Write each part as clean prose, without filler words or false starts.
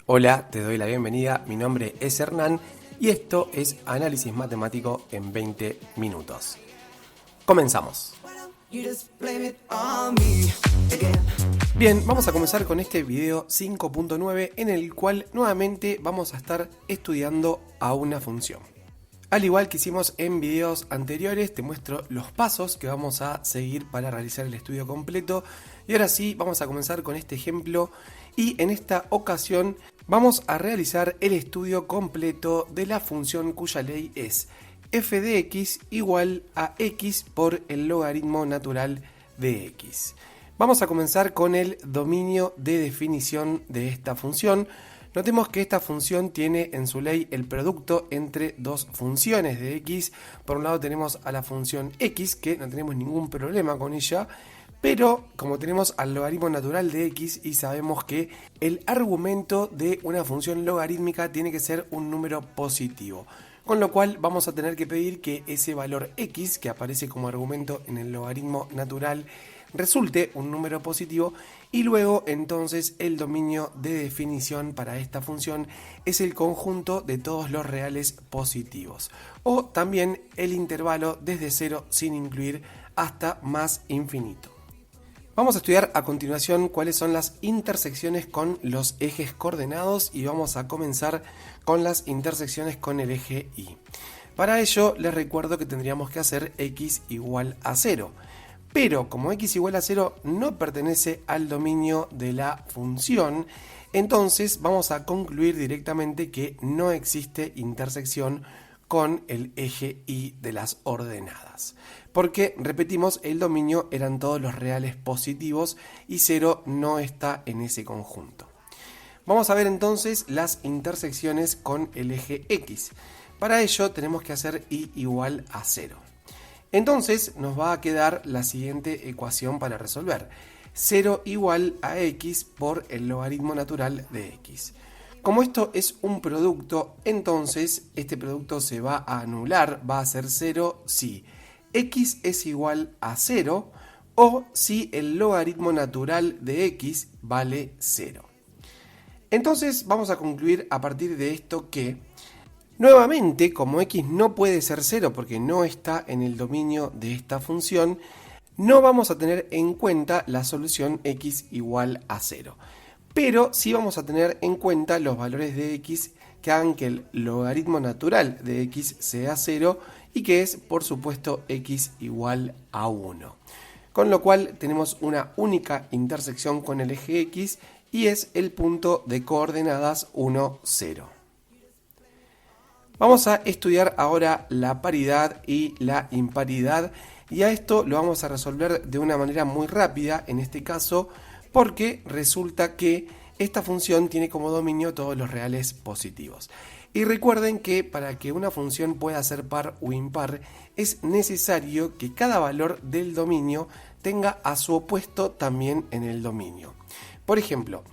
Hola, te doy la bienvenida, mi nombre es Hernán y esto es Análisis Matemático en 20 minutos. Comenzamos. Bien, vamos a comenzar con este video 5.9 en el cual nuevamente vamos a estar estudiando a una función. Al igual que hicimos en videos anteriores, te muestro los pasos que vamos a seguir para realizar el estudio completo. Y ahora sí, vamos a comenzar con este ejemplo y en esta ocasión vamos a realizar el estudio completo de la función cuya ley es f de x igual a x por el logaritmo natural de x. Vamos a comenzar con el dominio de definición de esta función. Notemos que esta función tiene en su ley el producto entre dos funciones de x. Por un lado tenemos a la función x, que no tenemos ningún problema con ella, pero como tenemos al logaritmo natural de x y sabemos que el argumento de una función logarítmica tiene que ser un número positivo, con lo cual vamos a tener que pedir que ese valor x, que aparece como argumento en el logaritmo natural, resulte un número positivo, y luego entonces el dominio de definición para esta función es el conjunto de todos los reales positivos, o también el intervalo desde 0 sin incluir hasta más infinito. Vamos a estudiar a continuación cuáles son las intersecciones con los ejes coordenados y vamos a comenzar con las intersecciones con el eje Y. Para ello les recuerdo que tendríamos que hacer x igual a 0. Pero como x igual a 0 no pertenece al dominio de la función, entonces vamos a concluir directamente que no existe intersección con el eje Y de las ordenadas. Porque, repetimos, el dominio eran todos los reales positivos y 0 no está en ese conjunto. Vamos a ver entonces las intersecciones con el eje X. Para ello tenemos que hacer Y igual a 0. Entonces nos va a quedar la siguiente ecuación para resolver. 0 igual a x por el logaritmo natural de x. Como esto es un producto, entonces este producto se va a anular, va a ser 0 si x es igual a 0 o si el logaritmo natural de x vale 0. Entonces vamos a concluir a partir de esto que nuevamente, como x no puede ser 0 porque no está en el dominio de esta función, no vamos a tener en cuenta la solución x igual a 0. Pero sí vamos a tener en cuenta los valores de x que hagan que el logaritmo natural de x sea 0 y que es, por supuesto, x igual a 1. Con lo cual tenemos una única intersección con el eje x y es el punto de coordenadas 1, 0. Vamos a estudiar ahora la paridad y la imparidad y a esto lo vamos a resolver de una manera muy rápida en este caso porque resulta que esta función tiene como dominio todos los reales positivos. Y recuerden que para que una función pueda ser par o impar es necesario que cada valor del dominio tenga a su opuesto también en el dominio. Por ejemplo,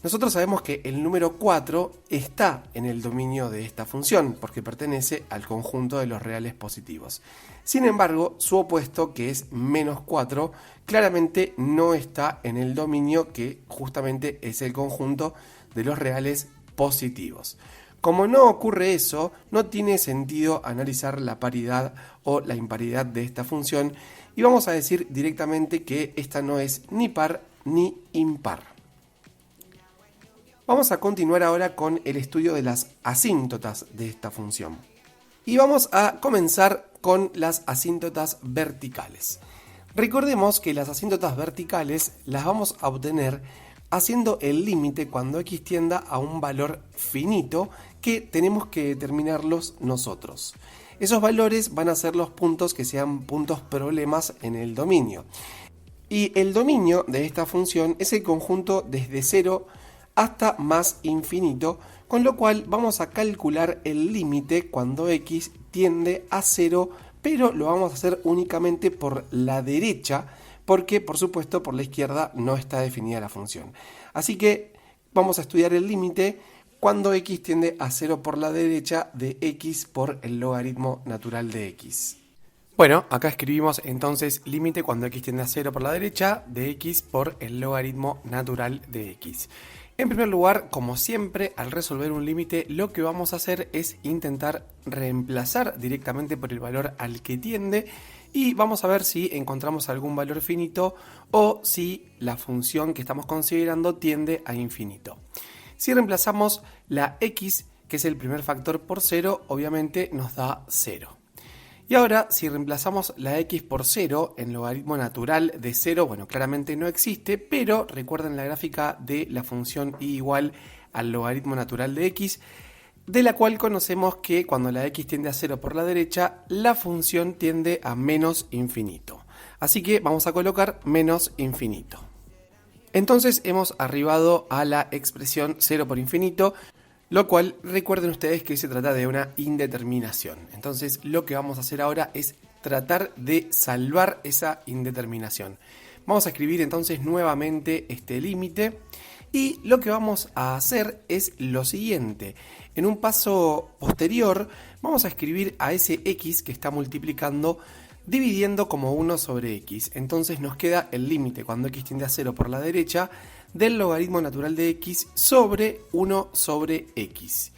nosotros sabemos que el número 4 está en el dominio de esta función porque pertenece al conjunto de los reales positivos. Sin embargo, su opuesto, que es menos 4, claramente no está en el dominio que justamente es el conjunto de los reales positivos. Como no ocurre eso, no tiene sentido analizar la paridad o la imparidad de esta función y vamos a decir directamente que esta no es ni par ni impar. Vamos a continuar ahora con el estudio de las asíntotas de esta función. Y vamos a comenzar con las asíntotas verticales. Recordemos que las asíntotas verticales las vamos a obtener haciendo el límite cuando x tienda a un valor finito que tenemos que determinarlos nosotros. Esos valores van a ser los puntos que sean puntos problemas en el dominio. Y el dominio de esta función es el conjunto desde 0 hasta más infinito, con lo cual vamos a calcular el límite cuando x tiende a 0, pero lo vamos a hacer únicamente por la derecha, porque por supuesto por la izquierda no está definida la función. Así que vamos a estudiar el límite cuando x tiende a 0 por la derecha de x por el logaritmo natural de x. Bueno, acá escribimos entonces límite cuando x tiende a 0 por la derecha de x por el logaritmo natural de x. En primer lugar, como siempre, al resolver un límite, lo que vamos a hacer es intentar reemplazar directamente por el valor al que tiende y vamos a ver si encontramos algún valor finito o si la función que estamos considerando tiende a infinito. Si reemplazamos la x, que es el primer factor, por 0, obviamente nos da 0. Y ahora, si reemplazamos la x por 0 en logaritmo natural de 0, bueno, claramente no existe, pero recuerden la gráfica de la función y igual al logaritmo natural de x, de la cual conocemos que cuando la x tiende a 0 por la derecha, la función tiende a menos infinito. Así que vamos a colocar menos infinito. Entonces hemos arribado a la expresión 0 por infinito, lo cual recuerden ustedes que se trata de una indeterminación. Entonces lo que vamos a hacer ahora es tratar de salvar esa indeterminación. Vamos a escribir entonces nuevamente este límite y lo que vamos a hacer es lo siguiente. En un paso posterior vamos a escribir a ese x que está multiplicando dividiendo como 1 sobre x. Entonces nos queda el límite cuando x tiende a 0 por la derecha del logaritmo natural de x sobre 1 sobre x.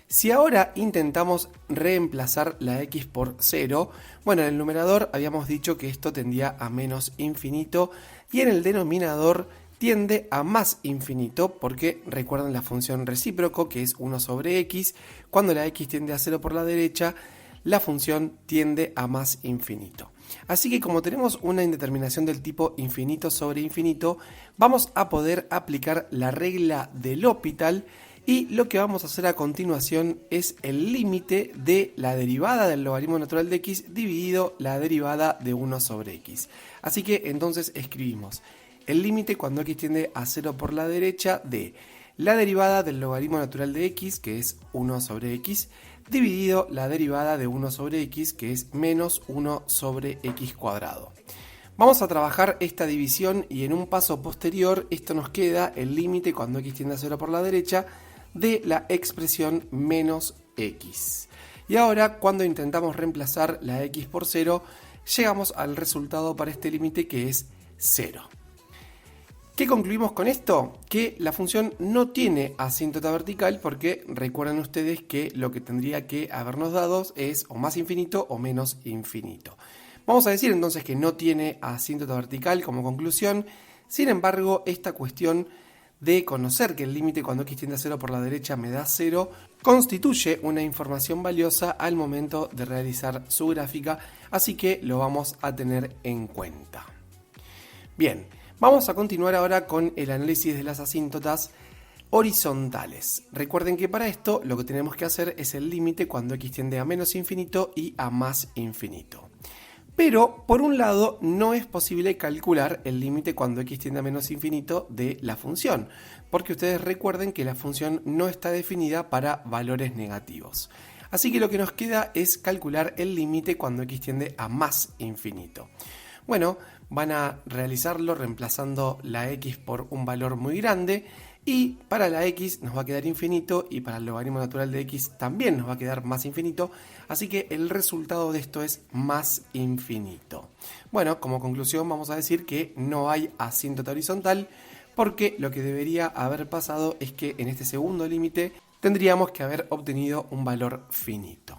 Si ahora intentamos reemplazar la x por 0, bueno, en el numerador habíamos dicho que esto tendía a menos infinito y en el denominador tiende a más infinito porque recuerden la función recíproco que es 1 sobre x. Cuando la x tiende a 0 por la derecha, la función tiende a más infinito. Así que como tenemos una indeterminación del tipo infinito sobre infinito, vamos a poder aplicar la regla del L'Hopital y lo que vamos a hacer a continuación es el límite de la derivada del logaritmo natural de x dividido la derivada de 1 sobre x. Así que entonces escribimos el límite cuando x tiende a 0 por la derecha de la derivada del logaritmo natural de x, que es 1 sobre x, dividido la derivada de 1 sobre x, que es menos 1 sobre x cuadrado. Vamos a trabajar esta división y en un paso posterior esto nos queda el límite cuando x tiende a 0 por la derecha de la expresión menos x. Y ahora cuando intentamos reemplazar la x por 0, llegamos al resultado para este límite que es 0. ¿Qué concluimos con esto? Que la función no tiene asíntota vertical porque recuerden ustedes que lo que tendría que habernos dado es o más infinito o menos infinito. Vamos a decir entonces que no tiene asíntota vertical como conclusión. Sin embargo, esta cuestión de conocer que el límite cuando x tiende a 0 por la derecha me da 0 constituye una información valiosa al momento de realizar su gráfica, así que lo vamos a tener en cuenta. Bien. Vamos a continuar ahora con el análisis de las asíntotas horizontales. Recuerden que para esto lo que tenemos que hacer es el límite cuando x tiende a menos infinito y a más infinito. Pero, por un lado, no es posible calcular el límite cuando x tiende a menos infinito de la función, porque ustedes recuerden que la función no está definida para valores negativos. Así que lo que nos queda es calcular el límite cuando x tiende a más infinito. Bueno, van a realizarlo reemplazando la x por un valor muy grande y para la x nos va a quedar infinito y para el logaritmo natural de x también nos va a quedar más infinito, así que el resultado de esto es más infinito. Bueno, como conclusión vamos a decir que no hay asíntota horizontal porque lo que debería haber pasado es que en este segundo límite tendríamos que haber obtenido un valor finito.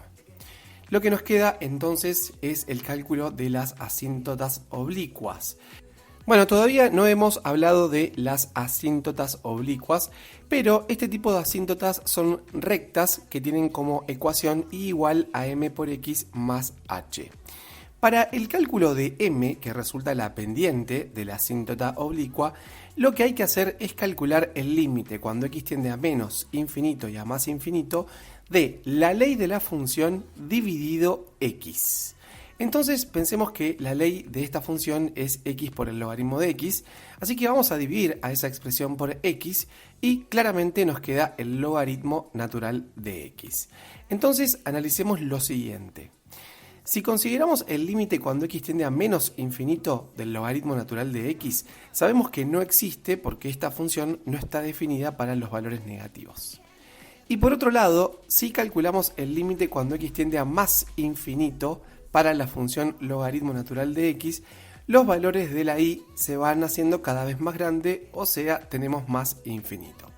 Lo que nos queda entonces es el cálculo de las asíntotas oblicuas. Bueno, todavía no hemos hablado de las asíntotas oblicuas, pero este tipo de asíntotas son rectas que tienen como ecuación y igual a m por x más h. Para el cálculo de m, que resulta la pendiente de la asíntota oblicua, lo que hay que hacer es calcular el límite cuando x tiende a menos infinito y a más infinito de la ley de la función dividido x. Entonces pensemos que la ley de esta función es x por el logaritmo de x, así que vamos a dividir a esa expresión por x y claramente nos queda el logaritmo natural de x. Entonces analicemos lo siguiente. Si consideramos el límite cuando x tiende a menos infinito del logaritmo natural de x, sabemos que no existe porque esta función no está definida para los valores negativos. Y por otro lado, si calculamos el límite cuando x tiende a más infinito para la función logaritmo natural de x, los valores de la y se van haciendo cada vez más grande, o sea, tenemos más infinito.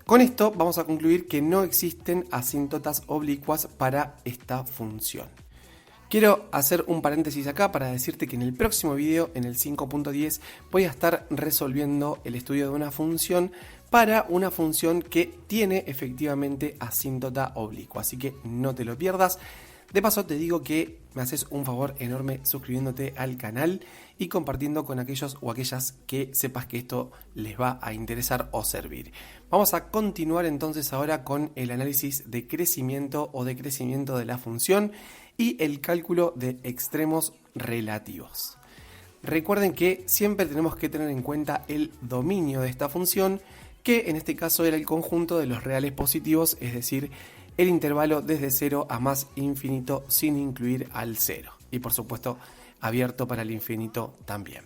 Con esto vamos a concluir que no existen asíntotas oblicuas para esta función. Quiero hacer un paréntesis acá para decirte que en el próximo video, en el 5.10, voy a estar resolviendo el estudio de una función para una función que tiene efectivamente asíntota oblicua, así que no te lo pierdas. De paso te digo que me haces un favor enorme suscribiéndote al canal y compartiendo con aquellos o aquellas que sepas que esto les va a interesar o servir. Vamos a continuar entonces ahora con el análisis de crecimiento o decrecimiento de la función y el cálculo de extremos relativos. Recuerden que siempre tenemos que tener en cuenta el dominio de esta función, que en este caso era el conjunto de los reales positivos, es decir, el intervalo desde 0 a más infinito sin incluir al 0. Y por supuesto, abierto para el infinito también.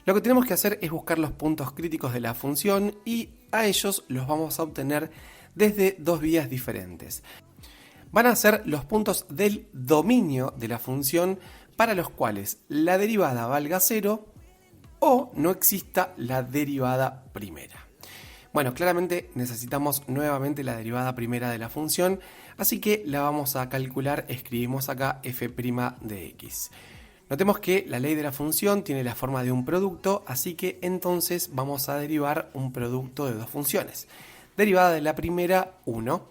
Lo que tenemos que hacer es buscar los puntos críticos de la función y a ellos los vamos a obtener desde dos vías diferentes. Van a ser los puntos del dominio de la función para los cuales la derivada valga 0 o no exista la derivada primera. Bueno, claramente necesitamos nuevamente la derivada primera de la función, así que la vamos a calcular. Escribimos acá f' de x. Notemos que la ley de la función tiene la forma de un producto, así que entonces vamos a derivar un producto de dos funciones. Derivada de la primera, 1,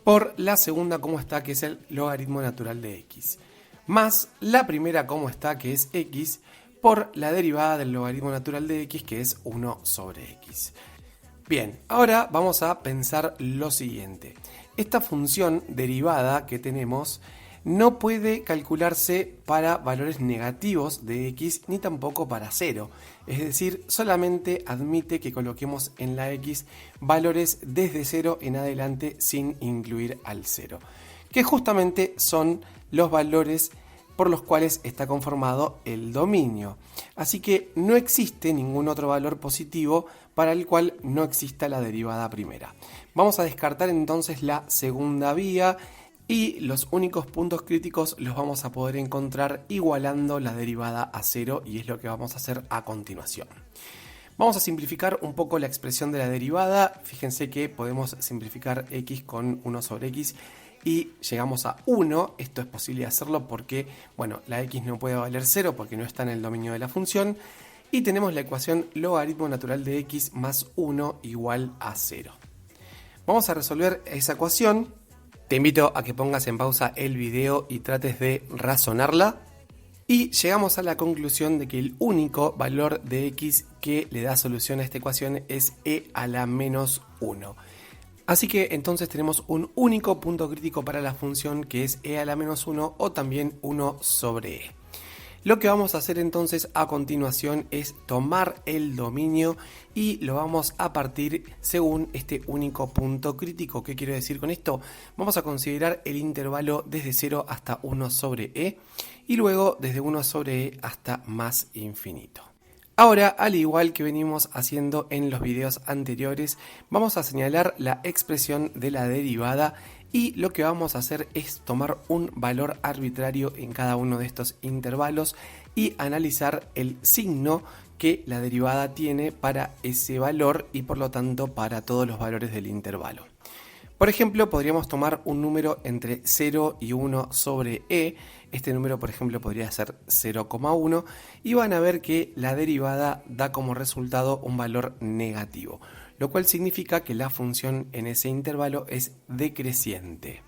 por la segunda como está, que es el logaritmo natural de x, más la primera como está, que es x, por la derivada del logaritmo natural de x, que es 1 sobre x. Bien, ahora vamos a pensar lo siguiente. Esta función derivada que tenemos no puede calcularse para valores negativos de x ni tampoco para 0. Es decir, solamente admite que coloquemos en la x valores desde 0 en adelante sin incluir al 0, que justamente son los valores por los cuales está conformado el dominio. Así que no existe ningún otro valor positivo para el cual no exista la derivada primera. Vamos a descartar entonces la segunda vía y los únicos puntos críticos los vamos a poder encontrar igualando la derivada a 0 y es lo que vamos a hacer a continuación. Vamos a simplificar un poco la expresión de la derivada. Fíjense que podemos simplificar x con 1 sobre x y llegamos a 1. Esto es posible hacerlo porque, bueno, la x no puede valer 0 porque no está en el dominio de la función. Y tenemos la ecuación logaritmo natural de x más 1 igual a 0. Vamos a resolver esa ecuación. Te invito a que pongas en pausa el video y trates de razonarla. Y llegamos a la conclusión de que el único valor de x que le da solución a esta ecuación es e a la menos 1. Así que entonces tenemos un único punto crítico para la función, que es e a la menos 1 o también 1 sobre e. Lo que vamos a hacer entonces a continuación es tomar el dominio y lo vamos a partir según este único punto crítico. ¿Qué quiero decir con esto? Vamos a considerar el intervalo desde 0 hasta 1 sobre e y luego desde 1 sobre e hasta más infinito. Ahora, al igual que venimos haciendo en los videos anteriores, vamos a señalar la expresión de la derivada y lo que vamos a hacer es tomar un valor arbitrario en cada uno de estos intervalos y analizar el signo que la derivada tiene para ese valor y por lo tanto para todos los valores del intervalo. Por ejemplo, podríamos tomar un número entre 0 y 1 sobre e. Este número, por ejemplo, podría ser 0,1 y van a ver que la derivada da como resultado un valor negativo, lo cual significa que la función en ese intervalo es decreciente.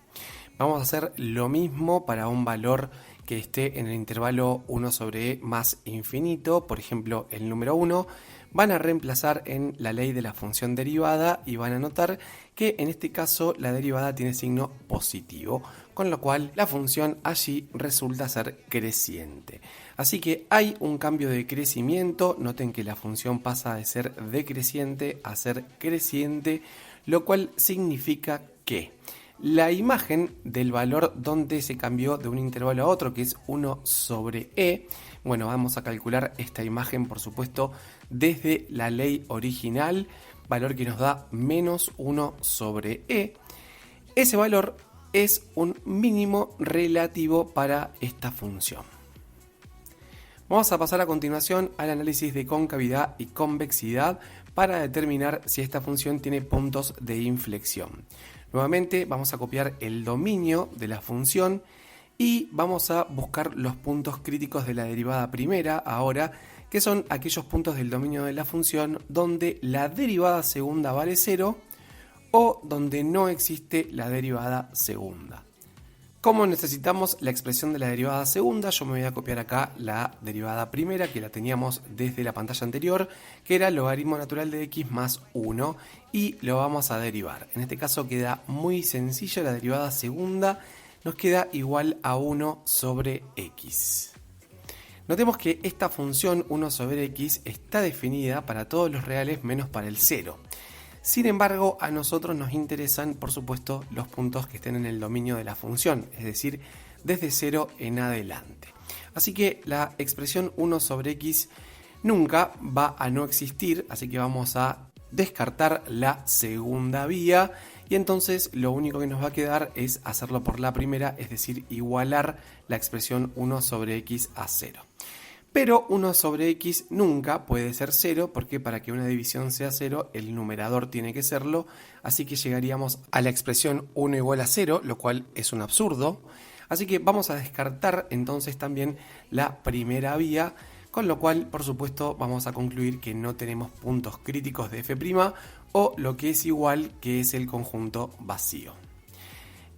Vamos a hacer lo mismo para un valor que esté en el intervalo 1 sobre e más infinito, por ejemplo el número 1. Van a reemplazar en la ley de la función derivada y van a notar que en este caso la derivada tiene signo positivo, con lo cual la función allí resulta ser creciente. Así que hay un cambio de crecimiento. Noten que la función pasa de ser decreciente a ser creciente, lo cual significa que la imagen del valor donde se cambió de un intervalo a otro, que es 1 sobre e, bueno, vamos a calcular esta imagen, por supuesto, desde la ley original, valor que nos da menos 1 sobre e. Ese valor es un mínimo relativo para esta función. Vamos a pasar a continuación al análisis de concavidad y convexidad para determinar si esta función tiene puntos de inflexión. Nuevamente vamos a copiar el dominio de la función y vamos a buscar los puntos críticos de la derivada primera ahora, que son aquellos puntos del dominio de la función donde la derivada segunda vale 0 o donde no existe la derivada segunda. Como necesitamos la expresión de la derivada segunda, yo me voy a copiar acá la derivada primera que la teníamos desde la pantalla anterior, que era el logaritmo natural de x más 1, y lo vamos a derivar. En este caso queda muy sencillo, la derivada segunda nos queda igual a 1 sobre x. Notemos que esta función 1 sobre x está definida para todos los reales menos para el 0. Sin embargo, a nosotros nos interesan, por supuesto, los puntos que estén en el dominio de la función, es decir, desde 0 en adelante. Así que la expresión 1 sobre x nunca va a no existir, así que vamos a descartar la segunda vía y entonces lo único que nos va a quedar es hacerlo por la primera, es decir, igualar la expresión 1 sobre x a 0. Pero 1 sobre x nunca puede ser 0 porque para que una división sea 0 el numerador tiene que serlo, así que llegaríamos a la expresión 1 igual a 0, lo cual es un absurdo. Así que vamos a descartar entonces también la primera vía, con lo cual por supuesto vamos a concluir que no tenemos puntos críticos de f' o lo que es igual, que es el conjunto vacío.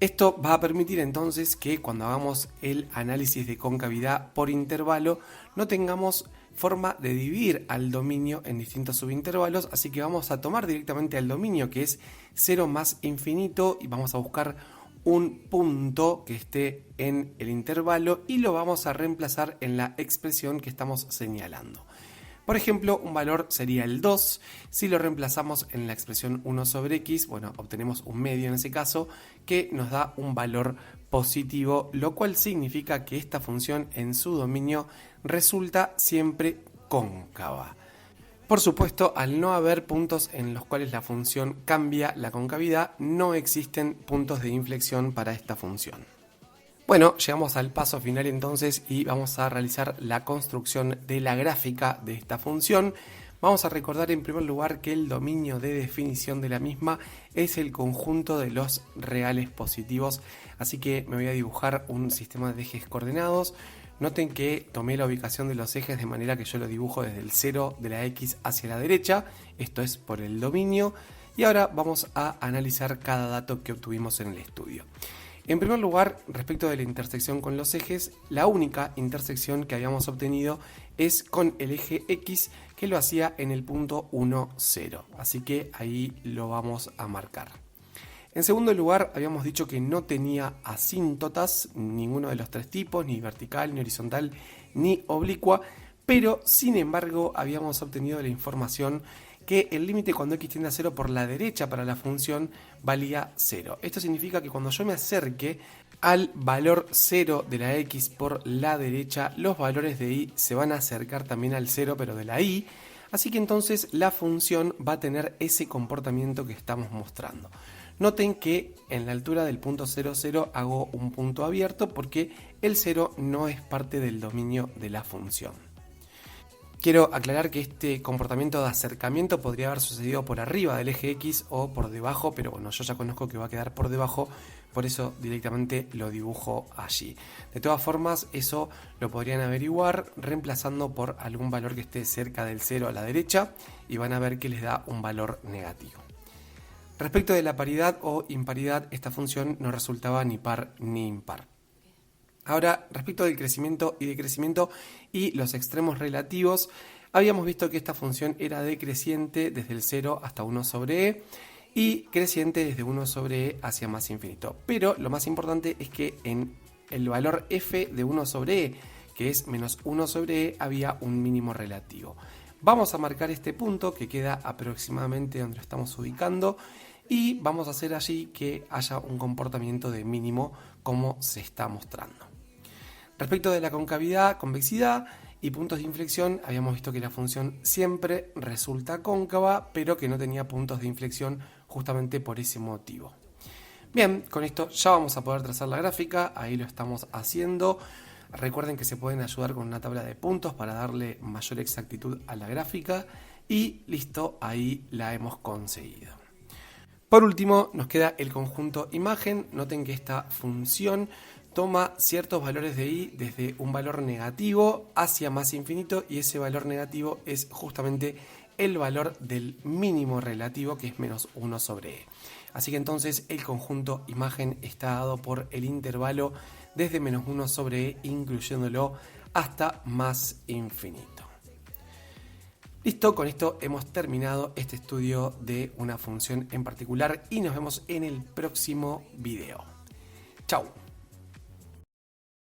Esto va a permitir entonces que cuando hagamos el análisis de concavidad por intervalo no tengamos forma de dividir al dominio en distintos subintervalos, así que vamos a tomar directamente al dominio, que es 0 más infinito, y vamos a buscar un punto que esté en el intervalo y lo vamos a reemplazar en la expresión que estamos señalando. Por ejemplo, un valor sería el 2, si lo reemplazamos en la expresión 1 sobre x, bueno, obtenemos un medio en ese caso, que nos da un valor positivo, lo cual significa que esta función en su dominio resulta siempre cóncava. Por supuesto, al no haber puntos en los cuales la función cambia la concavidad, no existen puntos de inflexión para esta función. Bueno, llegamos al paso final entonces y vamos a realizar la construcción de la gráfica de esta función. Vamos a recordar en primer lugar que el dominio de definición de la misma es el conjunto de los reales positivos, así que me voy a dibujar un sistema de ejes coordenados. Noten que tomé la ubicación de los ejes de manera que yo lo dibujo desde el 0 de la x hacia la derecha, esto es por el dominio, y ahora vamos a analizar cada dato que obtuvimos en el estudio. En primer lugar, respecto de la intersección con los ejes, la única intersección que habíamos obtenido es con el eje X, que lo hacía en el punto 1, 0. Así que ahí lo vamos a marcar. En segundo lugar, habíamos dicho que no tenía asíntotas, ninguno de los tres tipos, ni vertical, ni horizontal, ni oblicua, pero sin embargo habíamos obtenido la información que el límite cuando x tiende a 0 por la derecha para la función valía 0. Esto significa que cuando yo me acerque al valor 0 de la x por la derecha, los valores de y se van a acercar también al 0 pero de la y, así que entonces la función va a tener ese comportamiento que estamos mostrando. Noten que en la altura del punto 0, 0 hago un punto abierto porque el 0 no es parte del dominio de la función. Quiero aclarar que este comportamiento de acercamiento podría haber sucedido por arriba del eje X o por debajo, pero bueno, yo ya conozco que va a quedar por debajo, por eso directamente lo dibujo allí. De todas formas, eso lo podrían averiguar reemplazando por algún valor que esté cerca del 0 a la derecha y van a ver que les da un valor negativo. Respecto de la paridad o imparidad, esta función no resultaba ni par ni impar. Ahora, respecto del crecimiento y decrecimiento y los extremos relativos, habíamos visto que esta función era decreciente desde el 0 hasta 1 sobre e y creciente desde 1 sobre e hacia más infinito. Pero lo más importante es que en el valor f de 1 sobre e, que es menos 1 sobre e, había un mínimo relativo. Vamos a marcar este punto que queda aproximadamente donde lo estamos ubicando y vamos a hacer allí que haya un comportamiento de mínimo como se está mostrando. Respecto de la concavidad, convexidad y puntos de inflexión, habíamos visto que la función siempre resulta cóncava, pero que no tenía puntos de inflexión justamente por ese motivo. Bien, con esto ya vamos a poder trazar la gráfica, ahí lo estamos haciendo. Recuerden que se pueden ayudar con una tabla de puntos para darle mayor exactitud a la gráfica. y listo, ahí la hemos conseguido. Por último, nos queda el conjunto imagen. Noten que esta función toma ciertos valores de i desde un valor negativo hacia más infinito, y ese valor negativo es justamente el valor del mínimo relativo, que es menos 1 sobre e. Así que entonces el conjunto imagen está dado por el intervalo desde menos 1 sobre e, incluyéndolo hasta más infinito. Listo, con esto hemos terminado este estudio de una función en particular y nos vemos en el próximo video. Chau.